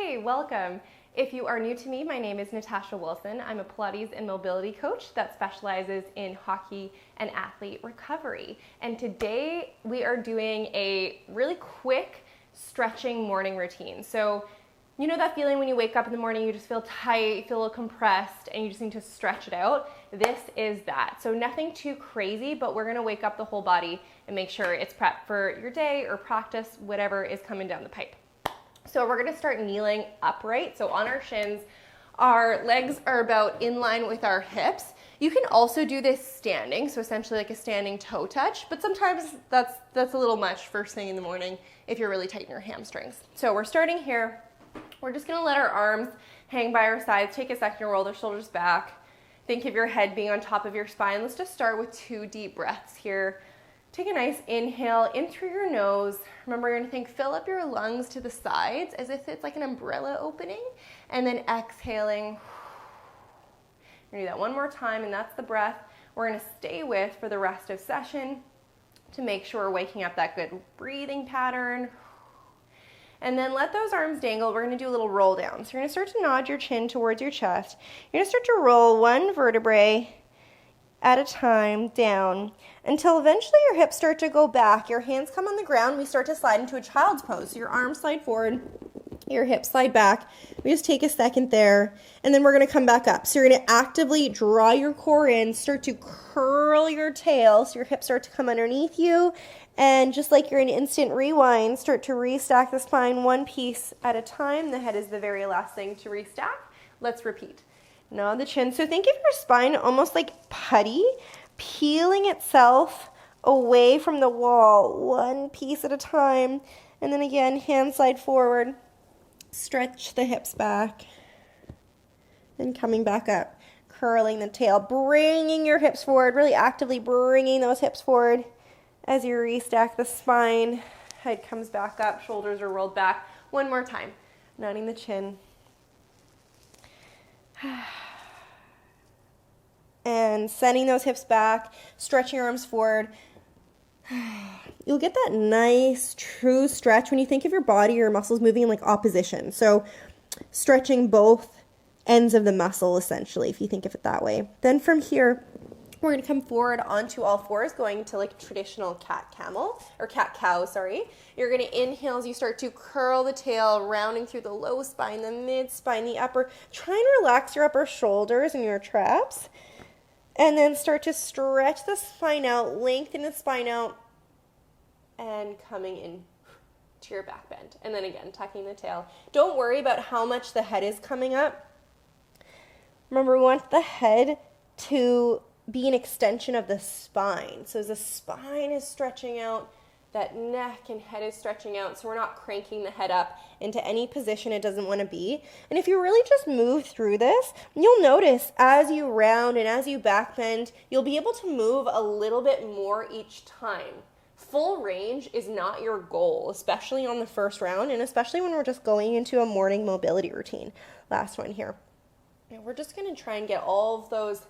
Hey, welcome. If you are new to me, my name is Natasha Wilson. I'm a Pilates and mobility coach that specializes in hockey and athlete recovery. And today we are doing a really quick stretching morning routine. So you know that feeling when you wake up in the morning, you just feel tight, you feel a little compressed, and you just need to stretch it out? This is that. So nothing too crazy, but we're gonna wake up the whole body and make sure it's prepped for your day or practice, whatever is coming down the pipe. So we're gonna start kneeling upright. So on our shins, our legs are about in line with our hips. You can also do this standing, so essentially like a standing toe touch, but sometimes that's a little much first thing in the morning if you're really tight in your hamstrings. So we're starting here. We're just gonna let our arms hang by our sides. Take a second to roll the shoulders back. Think of your head being on top of your spine. Let's just start with 2 deep breaths here. Take a nice inhale in through your nose. Remember, you're gonna fill up your lungs to the sides as if it's like an umbrella opening, and then exhaling. We're gonna do that one more time, and that's the breath we're gonna stay with for the rest of session to make sure we're waking up that good breathing pattern. And then let those arms dangle. We're gonna do a little roll down. So you're gonna start to nod your chin towards your chest. You're gonna start to roll one vertebrae at a time down until eventually your hips start to go back. Your hands come on the ground. We start to slide into a child's pose. So your arms slide forward, your hips slide back. We just take a second there, and then we're gonna come back up. So you're gonna actively draw your core in, start to curl your tail so your hips start to come underneath you, and just like you're in instant rewind, start to restack the spine one piece at a time. The head is the very last thing to restack. Let's repeat. Nod the chin. So think of your spine almost like putty, peeling itself away from the wall, one piece at a time. And then again, hands slide forward, stretch the hips back, and coming back up, curling the tail, bringing your hips forward, really actively bringing those hips forward as you restack the spine. Head comes back up, shoulders are rolled back. One more time, nodding the chin. And sending those hips back, stretching your arms forward. You'll get that nice, true stretch when you think of your body, your muscles moving in like opposition. So stretching both ends of the muscle, essentially, if you think of it that way. Then from here, we're going to come forward onto all fours, going to like traditional cat-cow. You're going to inhale as you start to curl the tail, rounding through the low spine, the mid spine, the upper. Try and relax your upper shoulders and your traps. And then start to stretch the spine out, lengthen the spine out, and coming in to your back bend. And then again, tucking the tail. Don't worry about how much the head is coming up. Remember, we want the head to be an extension of the spine. So as the spine is stretching out, that neck and head is stretching out, so we're not cranking the head up into any position it doesn't want to be. And if you really just move through this, you'll notice as you round and as you back bend, you'll be able to move a little bit more each time. Full range is not your goal, especially on the first round, and especially when we're just going into a morning mobility routine. Last one here. And we're just going to try and get all of those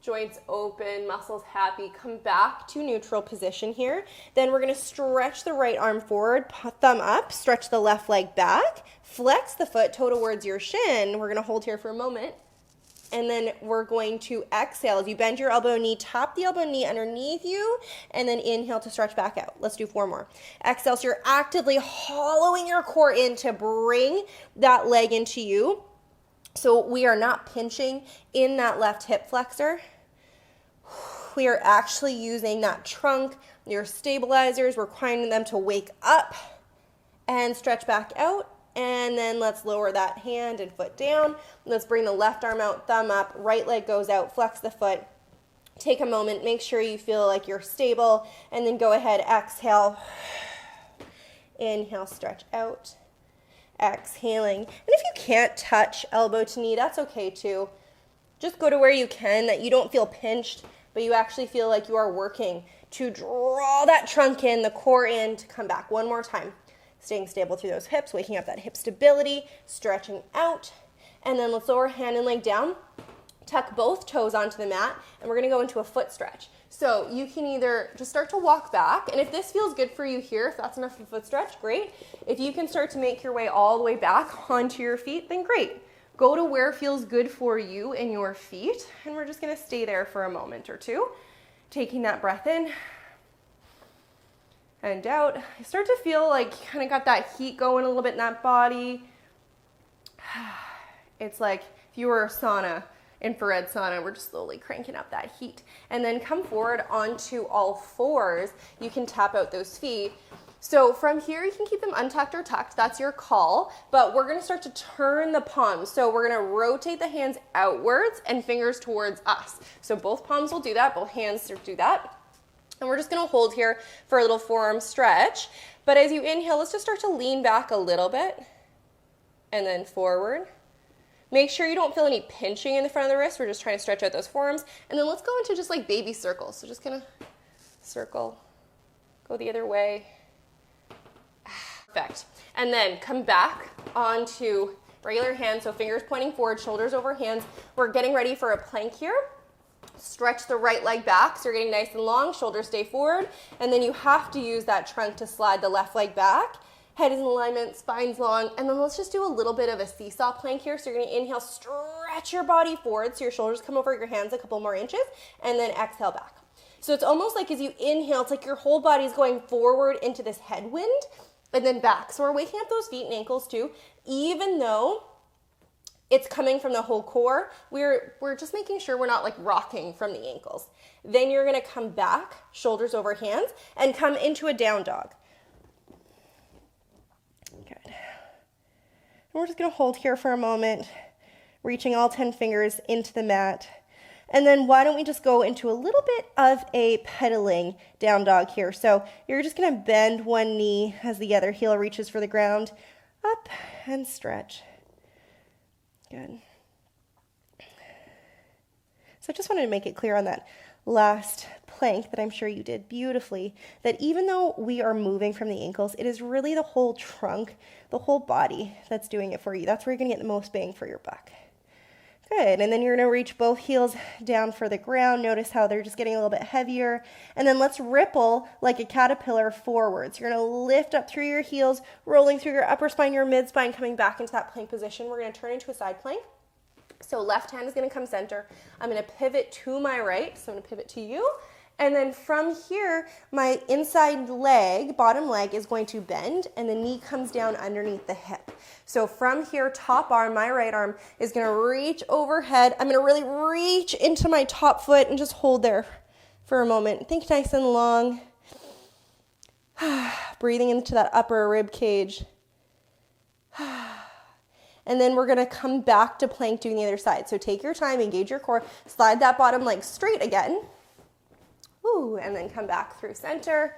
joints open, muscles happy. Come back to neutral position here. Then we're going to stretch the right arm forward, thumb up, stretch the left leg back, flex the foot, toe towards your shin. We're going to hold here for a moment. And then we're going to exhale. As you bend your elbow knee, tap the elbow knee underneath you, and then inhale to stretch back out. Let's do 4 more. Exhale, so you're actively hollowing your core in to bring that leg into you. So we are not pinching in that left hip flexor. We are actually using that trunk, your stabilizers, requiring them to wake up and stretch back out. And then let's lower that hand and foot down. Let's bring the left arm out, thumb up, right leg goes out, flex the foot. Take a moment, make sure you feel like you're stable, and then go ahead, exhale. Inhale, stretch out. Exhaling. And if you can't touch elbow to knee, that's okay too. Just go to where you can, that you don't feel pinched, but you actually feel like you are working to draw that trunk in, the core in, to come back. One more time. Staying stable through those hips, waking up that hip stability, stretching out. And then let's lower hand and leg down. Tuck both toes onto the mat, and we're gonna go into a foot stretch. So you can either just start to walk back, and if this feels good for you here, if that's enough of a foot stretch, great. If you can start to make your way all the way back onto your feet, then great. Go to where feels good for you and your feet, and we're just gonna stay there for a moment or two. Taking that breath in and out. You start to feel like you kind of got that heat going a little bit in that body. It's like if you were a sauna, infrared sauna, we're just slowly cranking up that heat. And then come forward onto all fours. You can tap out those feet. So from here, you can keep them untucked or tucked. That's your call. But we're going to start to turn the palms. So we're going to rotate the hands outwards and fingers towards us. So both palms will do that. Both hands do that. And we're just going to hold here for a little forearm stretch. But as you inhale, let's just start to lean back a little bit. And then forward. Make sure you don't feel any pinching in the front of the wrist. We're just trying to stretch out those forearms. And then let's go into just like baby circles. So just gonna circle, go the other way. Perfect. And then come back onto regular hands. So fingers pointing forward, shoulders over hands. We're getting ready for a plank here. Stretch the right leg back so you're getting nice and long. Shoulders stay forward. And then you have to use that trunk to slide the left leg back. Head is in alignment, spine's long, and then let's just do a little bit of a seesaw plank here. So you're gonna inhale, stretch your body forward so your shoulders come over your hands a couple more inches, and then exhale back. So it's almost like as you inhale, it's like your whole body is going forward into this headwind, and then back. So we're waking up those feet and ankles too, even though it's coming from the whole core, we're just making sure we're not like rocking from the ankles. Then you're gonna come back, shoulders over hands, and come into a down dog. Good. And we're just going to hold here for a moment, reaching all 10 fingers into the mat. And then why don't we just go into a little bit of a pedaling down dog here. So you're just going to bend one knee as the other heel reaches for the ground, up and stretch. Good. So I just wanted to make it clear on that last plank that I'm sure you did beautifully, that even though we are moving from the ankles, it is really the whole trunk, the whole body that's doing it for you. That's where you're going to get the most bang for your buck. Good. And then you're going to reach both heels down for the ground. Notice how they're just getting a little bit heavier. And then let's ripple like a caterpillar forwards. You're going to lift up through your heels, rolling through your upper spine, your mid spine, coming back into that plank position. We're going to turn into a side plank. So left hand is going to come center. I'm going to pivot to my right. So I'm going to pivot to you. And then from here, my inside leg, bottom leg, is going to bend, and the knee comes down underneath the hip. So from here, top arm, my right arm, is going to reach overhead. I'm going to really reach into my top foot and just hold there for a moment. Think nice and long. Breathing into that upper rib cage. And then we're going to come back to plank doing the other side. So take your time, engage your core, slide that bottom leg straight again. Ooh, and then come back through center.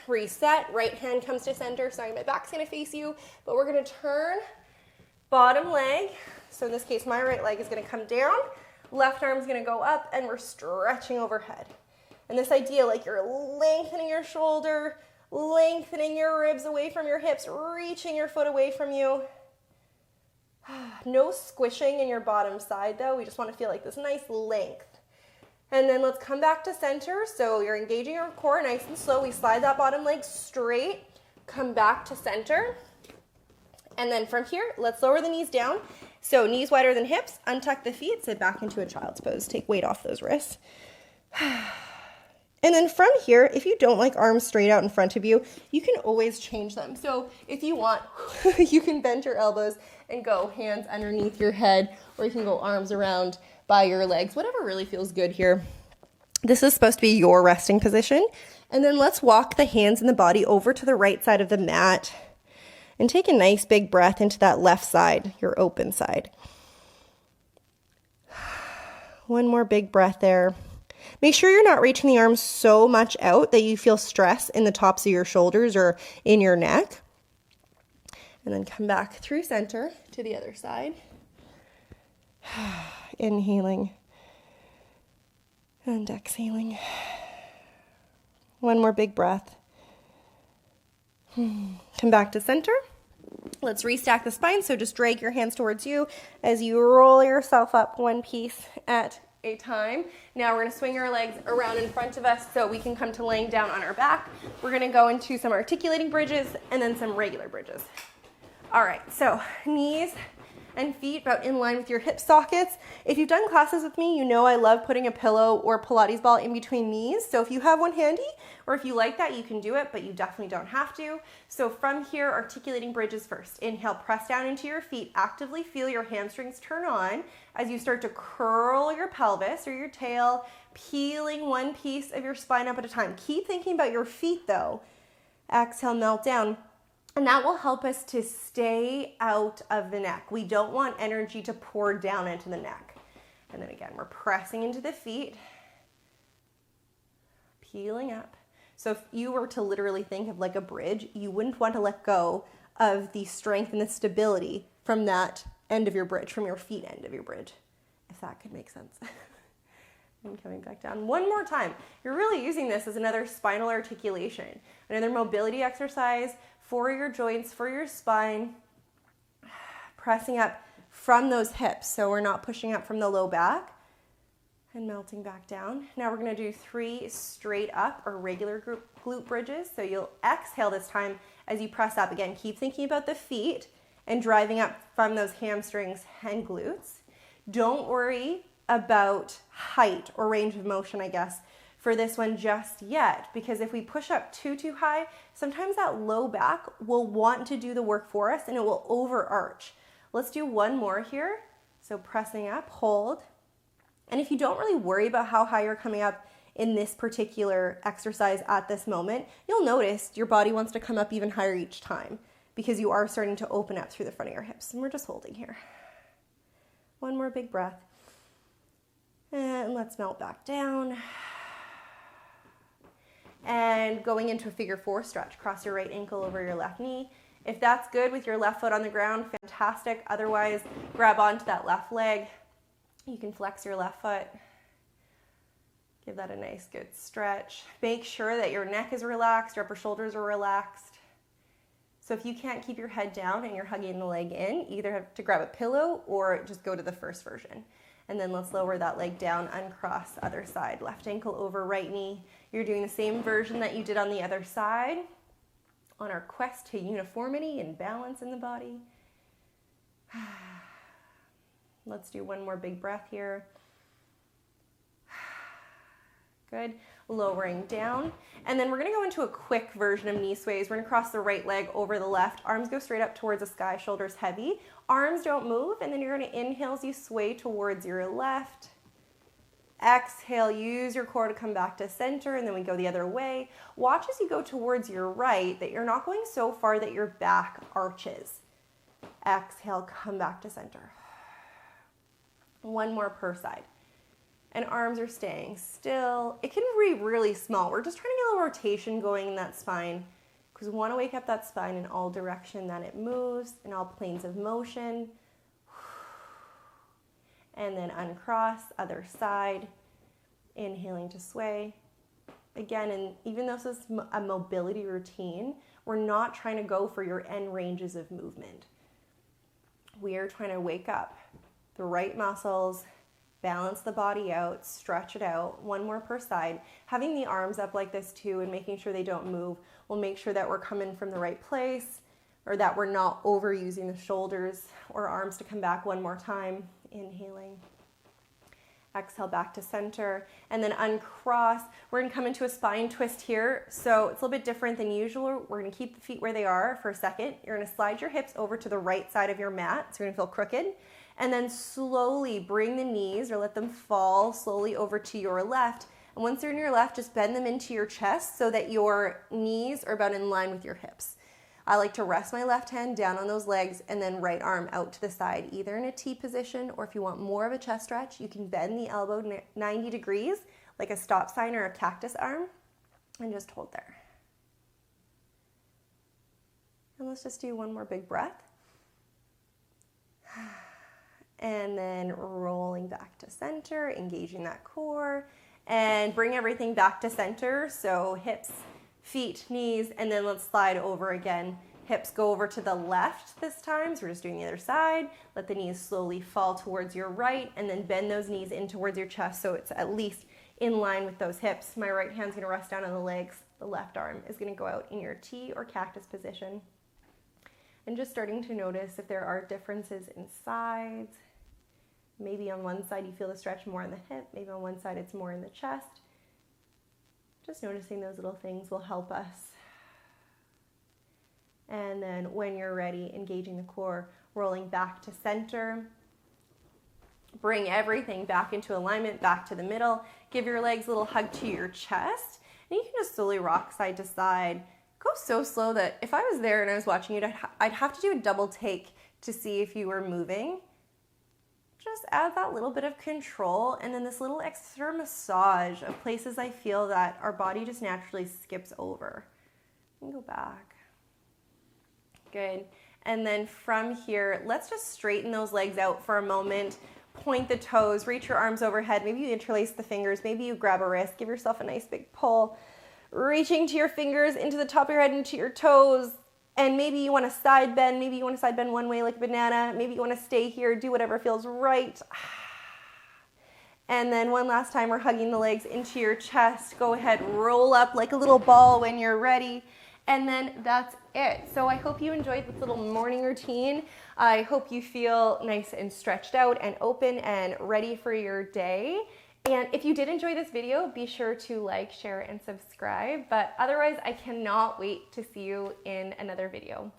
Reset, right hand comes to center. Sorry, my back's going to face you, but we're going to turn bottom leg. So in this case, my right leg is going to come down. Left arm's going to go up, and we're stretching overhead. And this idea, like you're lengthening your shoulder, lengthening your ribs away from your hips, reaching your foot away from you. No squishing in your bottom side though. We just want to feel like this nice length. And then let's come back to center. So you're engaging your core nice and slow. We slide that bottom leg straight, come back to center. And then from here, let's lower the knees down. So knees wider than hips, untuck the feet, sit back into a child's pose. Take weight off those wrists. And then from here, if you don't like arms straight out in front of you, you can always change them. So if you want, you can bend your elbows and go hands underneath your head, or you can go arms around by your legs, whatever really feels good here. This is supposed to be your resting position. And then let's walk the hands and the body over to the right side of the mat and take a nice big breath into that left side, your open side. One more big breath there. Make sure you're not reaching the arms so much out that you feel stress in the tops of your shoulders or in your neck. And then come back through center to the other side. Inhaling and exhaling. One more big breath. Come back to center. Let's restack the spine. So just drag your hands towards you as you roll yourself up one piece at a time. Now we're going to swing our legs around in front of us so we can come to laying down on our back. We're going to go into some articulating bridges and then some regular bridges. All right, so knees and feet about in line with your hip sockets. If you've done classes with me, you know I love putting a pillow or Pilates ball in between knees. So if you have one handy, or if you like that, you can do it, but you definitely don't have to. So from here, articulating bridges first. Inhale, press down into your feet. Actively feel your hamstrings turn on as you start to curl your pelvis or your tail, peeling one piece of your spine up at a time. Keep thinking about your feet though. Exhale, melt down. And that will help us to stay out of the neck. We don't want energy to pour down into the neck. And then again, we're pressing into the feet, peeling up. So if you were to literally think of like a bridge, you wouldn't want to let go of the strength and the stability from that end of your bridge, from your feet end of your bridge, if that could make sense. And coming back down. One more time. You're really using this as another spinal articulation, another mobility exercise for your joints, for your spine, pressing up from those hips. So we're not pushing up from the low back and melting back down. Now we're going to do 3 straight up or regular glute bridges. So you'll exhale this time as you press up. Again, keep thinking about the feet and driving up from those hamstrings and glutes. Don't worry about height or range of motion, I guess, for this one just yet, because if we push up too high, sometimes that low back will want to do the work for us and it will overarch. Let's do one more here. So pressing up, hold. And if you don't really worry about how high you're coming up in this particular exercise at this moment, you'll notice your body wants to come up even higher each time because you are starting to open up through the front of your hips. And we're just holding here. One more big breath. And let's melt back down. And going into a figure 4 stretch. Cross your right ankle over your left knee. If that's good with your left foot on the ground, fantastic. Otherwise, grab onto that left leg. You can flex your left foot. Give that a nice good stretch. Make sure that your neck is relaxed, your upper shoulders are relaxed. So if you can't keep your head down and you're hugging the leg in, either have to grab a pillow or just go to the first version. And then let's lower that leg down, uncross other side. Left ankle over right knee. You're doing the same version that you did on the other side on our quest to uniformity and balance in the body. Let's do one more big breath here. Good. Lowering down. And then we're going to go into a quick version of knee sways. We're going to cross the right leg over the left. Arms go straight up towards the sky, shoulders heavy. Arms don't move. And then you're going to inhale as you sway towards your left. Exhale, use your core to come back to center, and then we go the other way. Watch as you go towards your right that you're not going so far that your back arches. Exhale, come back to center. One more per side. And arms are staying still. It can be really small. We're just trying to get a little rotation going in that spine because we want to wake up that spine in all direction that it moves, in all planes of motion. And then uncross, other side, inhaling to sway. Again, and even though this is a mobility routine, we're not trying to go for your end ranges of movement. We are trying to wake up the right muscles, balance the body out, stretch it out, one more per side. Having the arms up like this too and making sure they don't move will make sure that we're coming from the right place or that we're not overusing the shoulders or arms to come back one more time. Inhaling. Exhale back to center and then uncross. We're going to come into a spine twist here. So it's a little bit different than usual. We're going to keep the feet where they are for a second. You're going to slide your hips over to the right side of your mat. So you're going to feel crooked. And then slowly bring the knees or let them fall slowly over to your left. And once they're in your left, just bend them into your chest so that your knees are about in line with your hips. I like to rest my left hand down on those legs and then right arm out to the side, either in a T position or if you want more of a chest stretch, you can bend the elbow 90 degrees like a stop sign or a cactus arm and just hold there. And let's just do one more big breath. And then rolling back to center, engaging that core, and bring everything back to center. So hips, feet, knees, and then let's slide over again Hips go over to the left this time, so we're just doing the other side. Let the knees slowly fall towards your right, and then bend those knees in towards your chest so it's at least in line with those hips. My right hand's gonna rest down on the legs. The left arm is gonna go out in your T or cactus position. And just starting to notice if there are differences in sides. Maybe on one side you feel the stretch more in the hip, maybe on one side it's more in the chest. Just noticing those little things will help us. And then when you're ready, engaging the core, rolling back to center. Bring everything back into alignment, back to the middle. Give your legs a little hug to your chest. And you can just slowly rock side to side. Go so slow that if I was there and I was watching you, I'd have to do a double take to see if you were moving. Just add that little bit of control, and then this little extra massage of places I feel that our body just naturally skips over. And go back. Good. And then from here, let's just straighten those legs out for a moment. Point the toes, reach your arms overhead. Maybe you interlace the fingers. Maybe you grab a wrist. Give yourself a nice big pull. Reaching to your fingers, into the top of your head, into your toes. And maybe you want to side bend. Maybe you want to side bend one way like a banana. Maybe you want to stay here. Do whatever feels right. And then one last time, we're hugging the legs into your chest. Go ahead, roll up like a little ball when you're ready. And then that's it. So I hope you enjoyed this little morning routine. I hope you feel nice and stretched out and open and ready for your day. And if you did enjoy this video, be sure to like, share, and subscribe. But otherwise, I cannot wait to see you in another video.